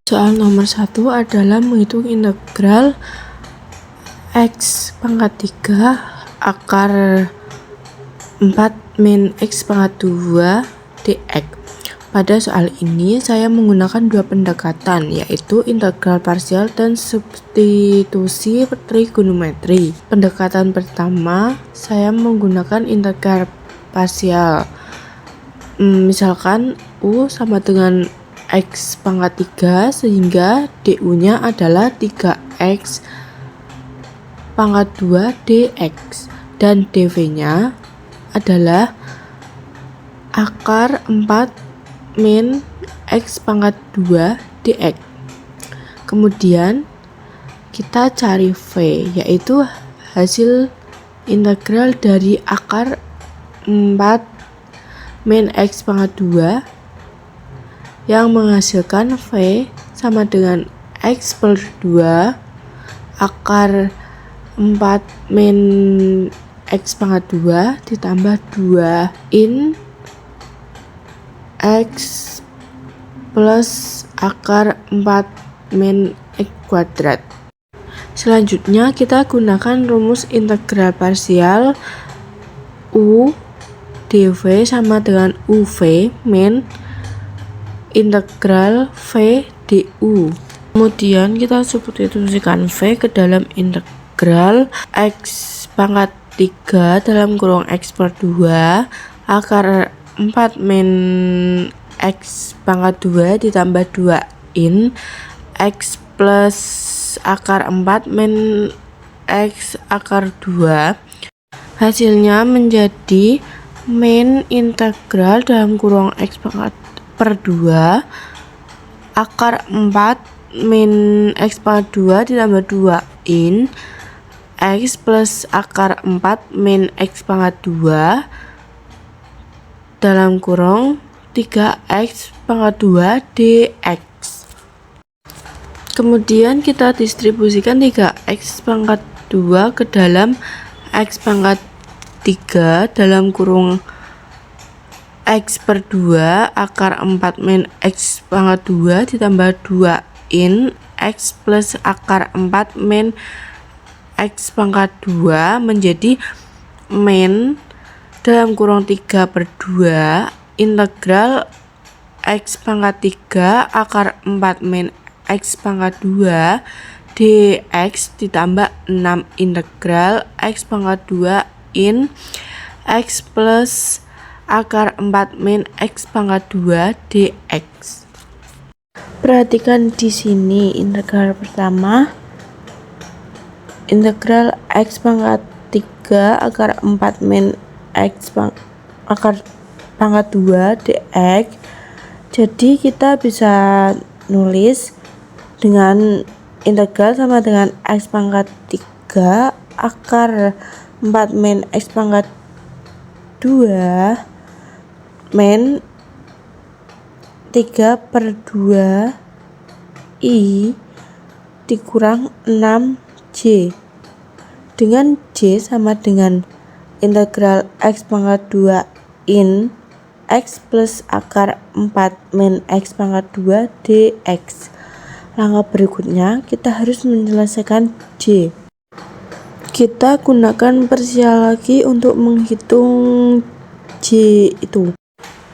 Soal nomor 1 adalah menghitung integral x pangkat 3 akar 4 min x pangkat 2 dx. Pada soal ini saya menggunakan dua pendekatan, yaitu integral parsial dan substitusi trigonometri. Pendekatan pertama, saya menggunakan integral parsial. Misalkan U sama dengan x pangkat 3, sehingga du-nya adalah 3x pangkat 2 dx, dan dv-nya adalah akar 4 min x pangkat 2 dx. Kemudian kita cari v, yaitu hasil integral dari akar 4 min x pangkat 2 yang menghasilkan v sama dengan x per 2 akar 4 min x pangkat 2 ditambah 2 in x plus akar 4 min x kuadrat. Selanjutnya kita gunakan rumus integral parsial U dv sama dengan UV min integral V du. Kemudian kita substitusikan V ke dalam integral x pangkat 3 dalam kurung x per 2 akar 4 min x pangkat 2 ditambah 2 in x plus akar 4 min x akar 2. Hasilnya menjadi min integral dalam kurung x pangkat per 2 akar 4 min x pangkat 2 ditambah 2 in x plus akar 4 min x pangkat 2 dalam kurung 3x pangkat 2 dx. Kemudian kita distribusikan 3x pangkat 2 ke dalam x pangkat 3 dalam kurung x per 2 akar 4 min x pangkat 2 ditambah 2 in x plus akar 4 min x pangkat 2 menjadi min dalam kurung 3 per 2 integral x pangkat 3 akar 4 min x pangkat 2 dx ditambah 6 integral x pangkat 2 in x plus akar 4 min x pangkat 2 dx. Perhatikan di sini integral pertama, integral x pangkat 3 akar 4 min x akar pangkat 2 dx. Jadi kita bisa nulis dengan integral sama dengan x pangkat 3 akar 4 min x pangkat 2 min 3 per 2 i dikurang 6j, dengan j sama dengan integral x pangkat 2 in x plus akar 4 min x pangkat 2 dx. Langkah berikutnya kita harus menyelesaikan j. Kita gunakan parsial lagi untuk menghitung j itu.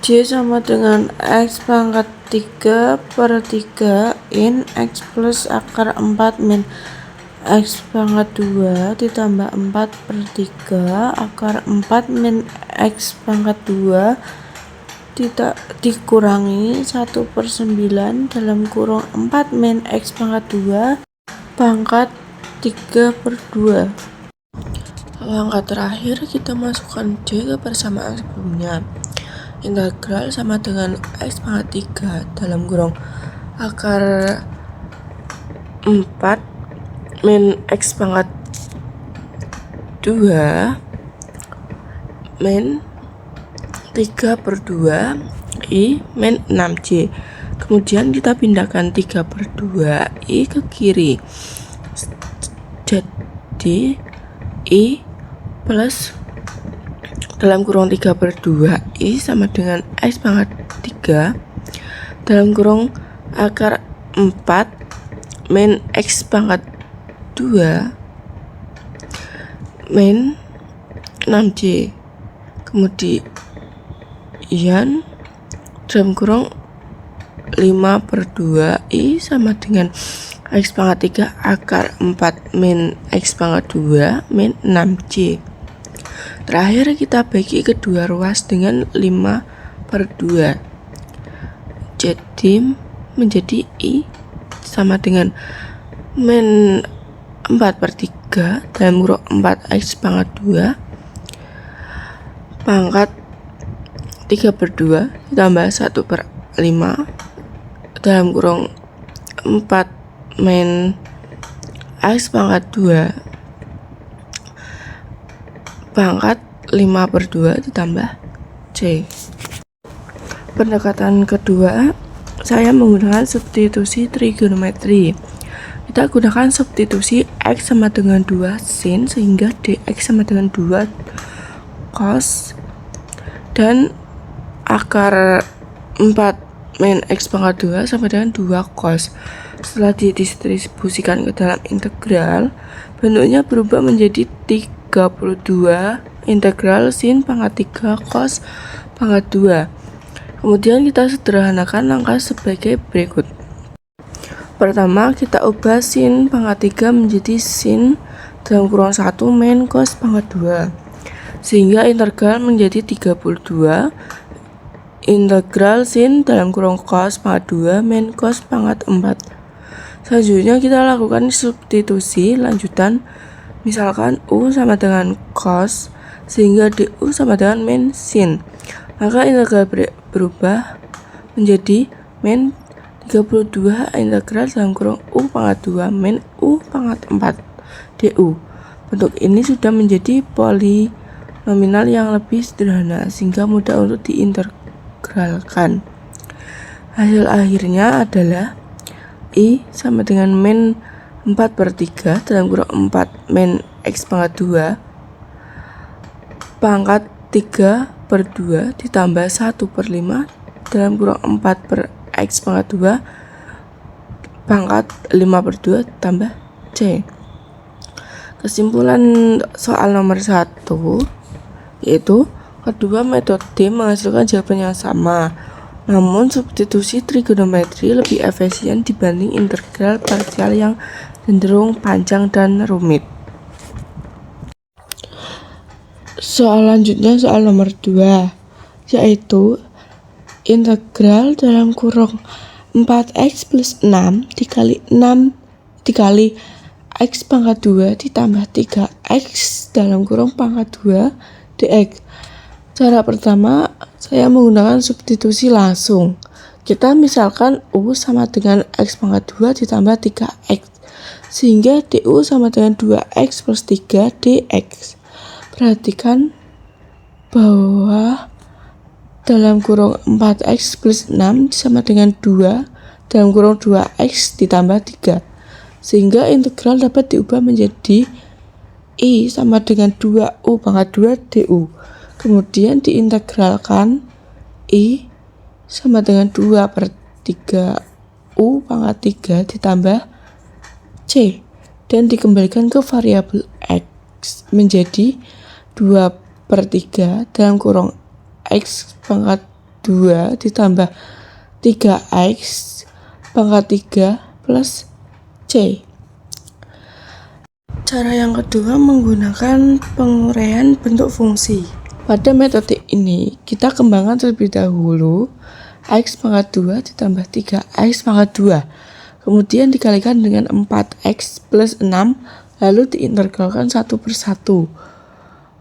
J sama dengan x pangkat 3 per 3 in x plus akar 4 min x pangkat 2 ditambah 4 per 3 akar 4 min x pangkat 2 dikurangi 1 per 9 dalam kurung 4 min x pangkat 2 pangkat 3 per 2. Langkah terakhir kita masukkan j ke persamaan sebelumnya. Integral sama dengan x pangkat 3 dalam kurung akar 4 min x pangkat 2 min 3 per 2 i min 6j. Kemudian kita pindahkan 3 per 2 i ke kiri, jadi i plus dalam kurung 3 per 2 i sama dengan x pangkat 3 dalam kurung akar 4 min X pangkat 2 min 6C. Kemudian dalam kurung 5/2 I sama dengan X pangkat 3 akar 4 min X pangkat 2 min 6C. Terakhir kita bagi kedua ruas dengan 5/2. Jadi menjadi I sama dengan min 4/3 dalam kurung 4X pangkat 2 pangkat 3/2 ditambah 1/5 dalam kurung 4 min X pangkat 2 pangkat 5/2 ditambah C. Pendekatan kedua, saya menggunakan substitusi trigonometri. Kita gunakan substitusi X sama dengan 2 sin sehingga dx sama dengan 2 cos dan akar 4 min X pangkat 2 sama dengan 2 cos. Setelah didistribusikan ke dalam integral, bentuknya berubah menjadi 32 integral sin pangkat 3 cos pangkat 2. Kemudian kita sederhanakan angka sebagai berikut. Pertama, kita ubah sin pangkat 3 menjadi sin dalam kurung 1 min cos pangkat 2, sehingga integral menjadi 32 integral sin dalam kurung cos pangkat 2 min cos pangkat 4. Selanjutnya kita lakukan substitusi lanjutan, misalkan U sama dengan cos sehingga DU sama dengan min sin, maka integral berubah menjadi min 32 integral dalam kurung U pangkat 2 min U pangkat 4 DU. Bentuk ini sudah menjadi polinominal yang lebih sederhana sehingga mudah untuk diintegralkan. Hasil akhirnya adalah I sama dengan min 4/3 dalam kurung 4 min X pangkat 2 pangkat 3/2 ditambah 1/5 dalam kurung 4/X pangkat 2 pangkat 5/2 tambah C. Kesimpulan soal nomor 1 yaitu kedua metode menghasilkan jawaban yang sama, namun substitusi trigonometri lebih efisien dibanding integral parsial yang cenderung panjang dan rumit. Soal lanjutnya soal nomor 2 yaitu integral dalam kurung 4X plus 6 dikali X pangkat 2 ditambah 3X dalam kurung pangkat 2 dx. Cara pertama, saya menggunakan substitusi langsung. Kita misalkan U sama dengan X pangkat 2 ditambah 3X, sehingga DU sama dengan 2X plus 3 dx. Perhatikan bahwa dalam kurung 4X plus 6 sama dengan 2 dalam kurung 2X ditambah 3, sehingga integral dapat diubah menjadi I sama dengan 2U pangkat 2 DU. Kemudian diintegralkan I sama dengan 2/3 U pangkat 3 ditambah C dan dikembalikan ke variabel X menjadi 2/3 dalam kurung X pangkat 2 ditambah 3X pangkat 3 plus C. Cara yang kedua menggunakan penguraian bentuk fungsi. Pada metode ini kita kembangkan terlebih dahulu X pangkat 2 ditambah 3X pangkat 2, kemudian dikalikan dengan 4X plus 6 lalu diintegralkan satu persatu.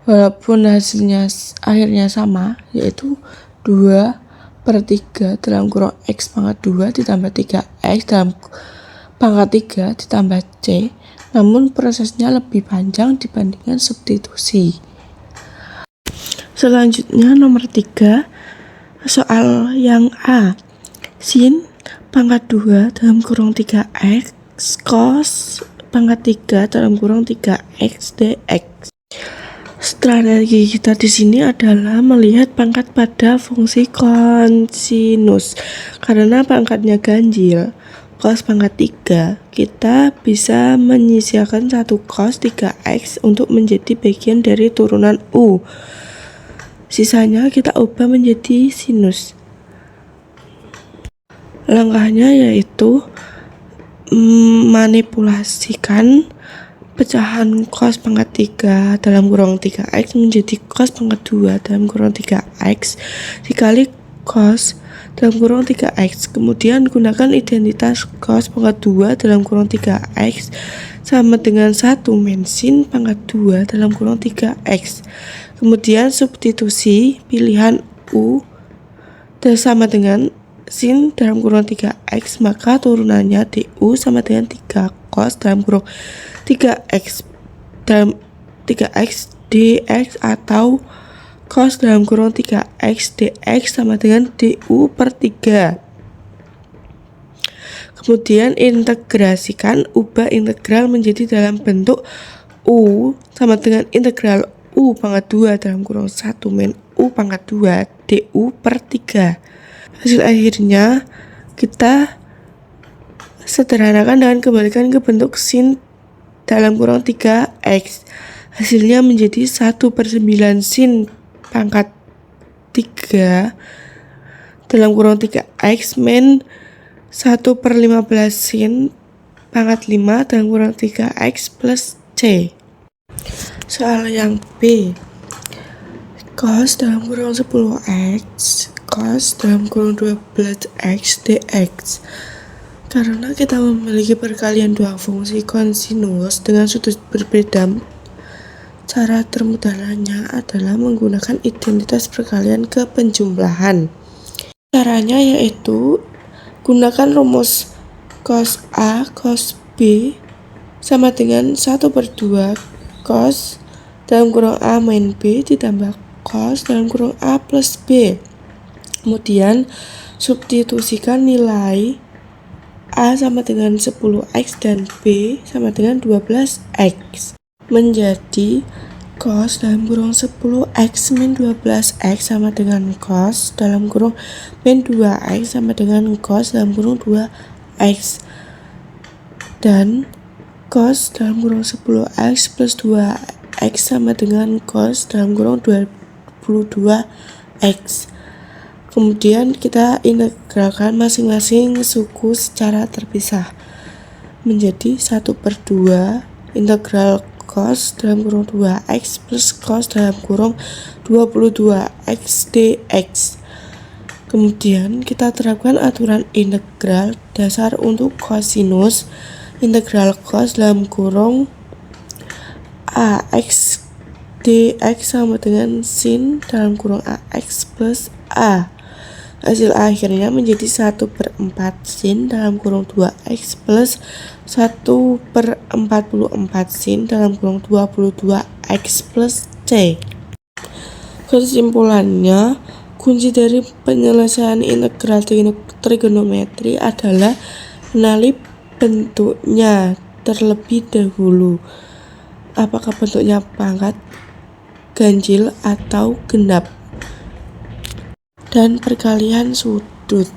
Walaupun hasilnya akhirnya sama, yaitu 2/3 dalam kurung X pangkat 2 ditambah 3X dalam pangkat 3 ditambah C, namun prosesnya lebih panjang dibandingkan substitusi. Selanjutnya nomor 3, soal yang A. Sin pangkat 2 dalam kurung 3X cos pangkat 3 dalam kurung 3X dx. Strategi kita di sini adalah melihat pangkat pada fungsi kosinus. Karena pangkatnya ganjil, cos pangkat 3, kita bisa menyisihkan satu cos 3x untuk menjadi bagian dari turunan U. Sisanya kita ubah menjadi sinus. Langkahnya yaitu manipulasikan pecahan cos pangkat 3 dalam kurung 3x menjadi cos pangkat 2 dalam kurung 3x dikali cos dalam kurung 3x. Kemudian gunakan identitas cos pangkat 2 dalam kurung 3x sama dengan 1 min sin pangkat 2 dalam kurung 3x. Kemudian substitusi pilihan U dan sama dengan sin dalam kurung 3x, maka turunannya du sama dengan 3 cos dalam kurung 3x dalam 3x dx atau cos dalam kurung 3x dx sama dengan du per 3. Kemudian integrasikan, ubah integral menjadi dalam bentuk u sama dengan integral u pangkat 2 dalam kurung 1 min u pangkat 2 du per 3. Hasil akhirnya kita sederhanakan dengan kembalikan ke bentuk sin dalam kurung 3x. Hasilnya menjadi 1/9 sin pangkat 3 dalam kurung 3x min 1/15 sin pangkat 5 dalam kurung 3x plus c. Soal yang B, cos dalam kurung 10x cos dalam kurung 12x dx. Karena kita memiliki perkalian dua fungsi kosinus dengan sudut berbeda, cara termudahnya adalah menggunakan identitas perkalian ke penjumlahan. Caranya yaitu gunakan rumus cos A cos B sama dengan 1/2 cos dalam kurung A min B ditambah cos dalam kurung A plus B. Kemudian substitusikan nilai A sama dengan 10x dan B sama dengan 12x menjadi cos dalam kurung 10x min 12x sama dengan cos dalam kurung min 2x sama dengan cos dalam kurung 2x dan cos dalam kurung 10x plus 2x sama dengan cos dalam kurung 22x. Kemudian kita integralkan masing-masing suku secara terpisah menjadi 1/2 integral cos dalam kurung 2x plus cos dalam kurung 22x dx. Kemudian kita terapkan aturan integral dasar untuk kosinus. Integral cos dalam kurung ax dx sama dengan sin dalam kurung ax plus a. Hasil akhirnya menjadi 1/4 sin dalam kurung 2x plus 1/44 sin dalam kurung 22x plus c. Kesimpulannya, kunci dari penyelesaian integral trigonometri adalah mengenali bentuknya terlebih dahulu. Apakah bentuknya pangkat, ganjil, atau genap, dan perkalian sudut.